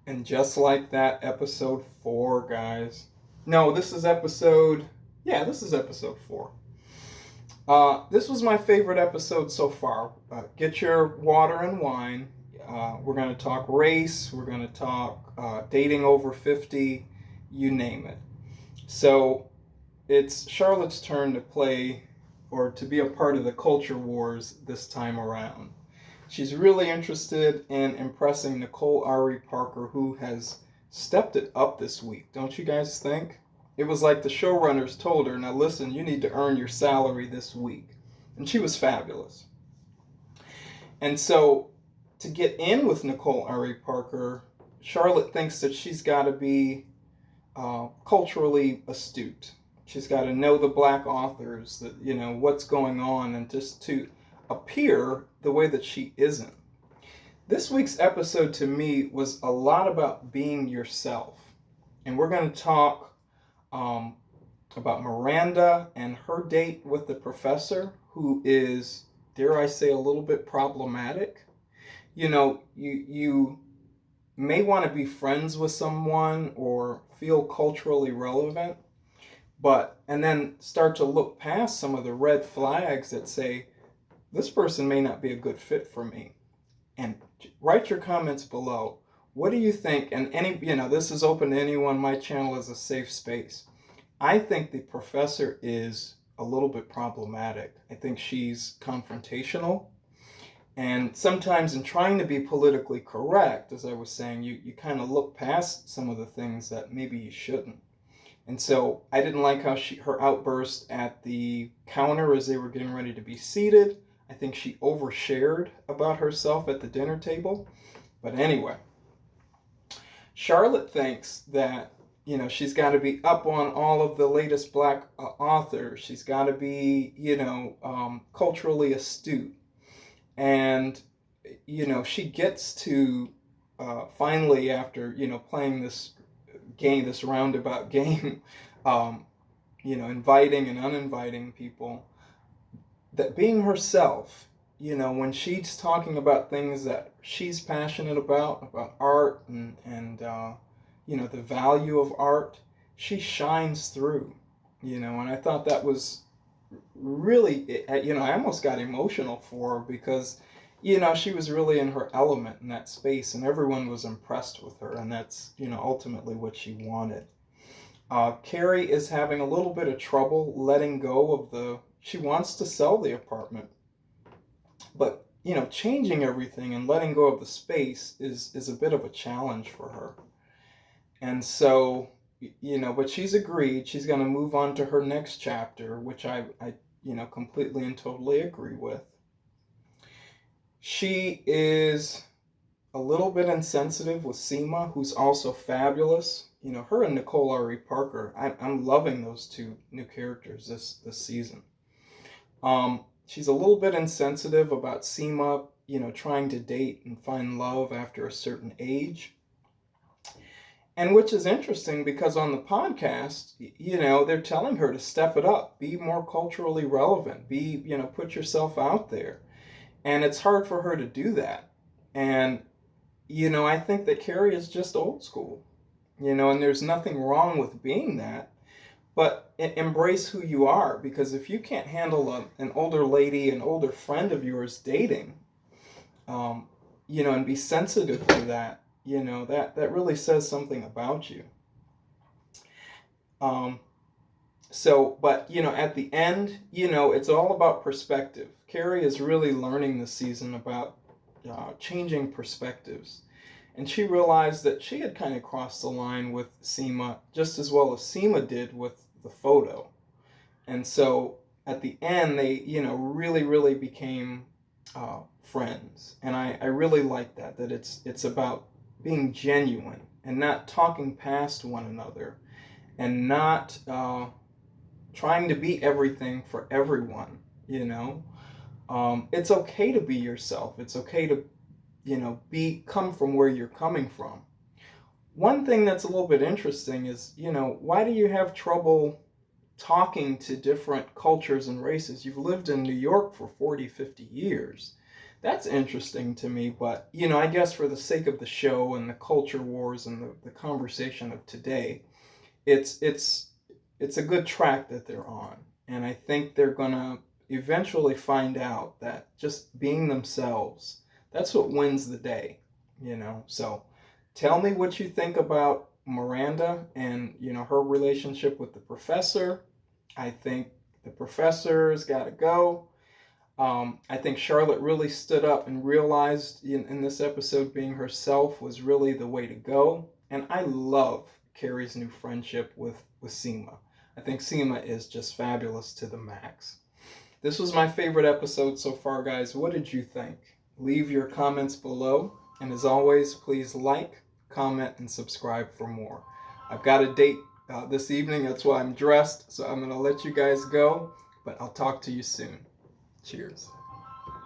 And just like that, episode 4, guys. No, this is episode. Yeah, this is episode 4. This was my favorite episode so far. Get your water and wine. We're going to talk race. We're going to talk dating over 50. You name it. So it's Charlotte's turn to play or to be a part of the culture wars this time around. She's really interested in impressing Nicole Ari Parker, who has stepped it up this week, don't you guys think? It was like the showrunners told her, now listen, you need to earn your salary this week. And she was fabulous. And so to get in with Nicole Ari Parker, Charlotte thinks that she's got to be culturally astute. She's got to know the black authors, that what's going on, and just to appear the way that she isn't. This week's episode to me was a lot about being yourself, and we're going to talk about Miranda and her date with the professor, who is, dare I say, a little bit problematic. You may want to be friends with someone or feel culturally relevant, and then start to look past some of the red flags that say, this person may not be a good fit for me. And write your comments below. What do you think? And this is open to anyone. My channel is a safe space. I think the professor is a little bit problematic. I think she's confrontational. And sometimes in trying to be politically correct, as I was saying, you kind of look past some of the things that maybe you shouldn't. And so I didn't like how her outburst at the counter as they were getting ready to be seated. I think she overshared about herself at the dinner table. But anyway, Charlotte thinks that, she's got to be up on all of the latest black authors. She's got to be, culturally astute. And, she gets to finally, after, playing this game, this roundabout game, inviting and uninviting people, that being herself, when she's talking about things that she's passionate about art and the value of art, she shines through, and I thought that was really, I almost got emotional for her because, she was really in her element in that space and everyone was impressed with her, and that's, ultimately what she wanted. Carrie is having a little bit of trouble letting go of she wants to sell the apartment, but changing everything and letting go of the space is a bit of a challenge for her. And so, but she's agreed she's going to move on to her next chapter, which I completely and totally agree with. She is a little bit insensitive with Seema, who's also fabulous. Her and Nicole Ari Parker, I'm loving those two new characters this season. She's a little bit insensitive about Seema, trying to date and find love after a certain age. And which is interesting because on the podcast, they're telling her to step it up, be more culturally relevant, put yourself out there. And it's hard for her to do that. And, I think that Carrie is just old school, and there's nothing wrong with being that. But embrace who you are, because if you can't handle an older lady, an older friend of yours dating, and be sensitive to that, that really says something about you. But, at the end, it's all about perspective. Carrie is really learning this season about changing perspectives. And she realized that she had kind of crossed the line with Seema just as well as Seema did with the photo. And so at the end, they, really, really became friends. And I really like that it's about being genuine and not talking past one another and not trying to be everything for everyone, It's okay to be yourself. It's okay to, come from where you're coming from. One thing that's a little bit interesting is, why do you have trouble talking to different cultures and races? You've lived in New York for 40, 50 years. That's interesting to me, but you know, I guess for the sake of the show and the culture wars and the conversation of today, it's it's it's a good track that they're on. And I think they're gonna eventually find out that just being themselves, that's what wins the day, you know. So tell me what you think about Miranda and you know her relationship with the professor. I think the professor's gotta go. I think Charlotte really stood up and realized in this episode being herself was really the way to go. And I love Carrie's new friendship with Seema. I think Seema is just fabulous to the max. This was my favorite episode so far, guys. What did you think? Leave your comments below. And as always, please like, comment, and subscribe for more. I've got a date this evening. That's why I'm dressed. So I'm going to let you guys go. But I'll talk to you soon. Cheers.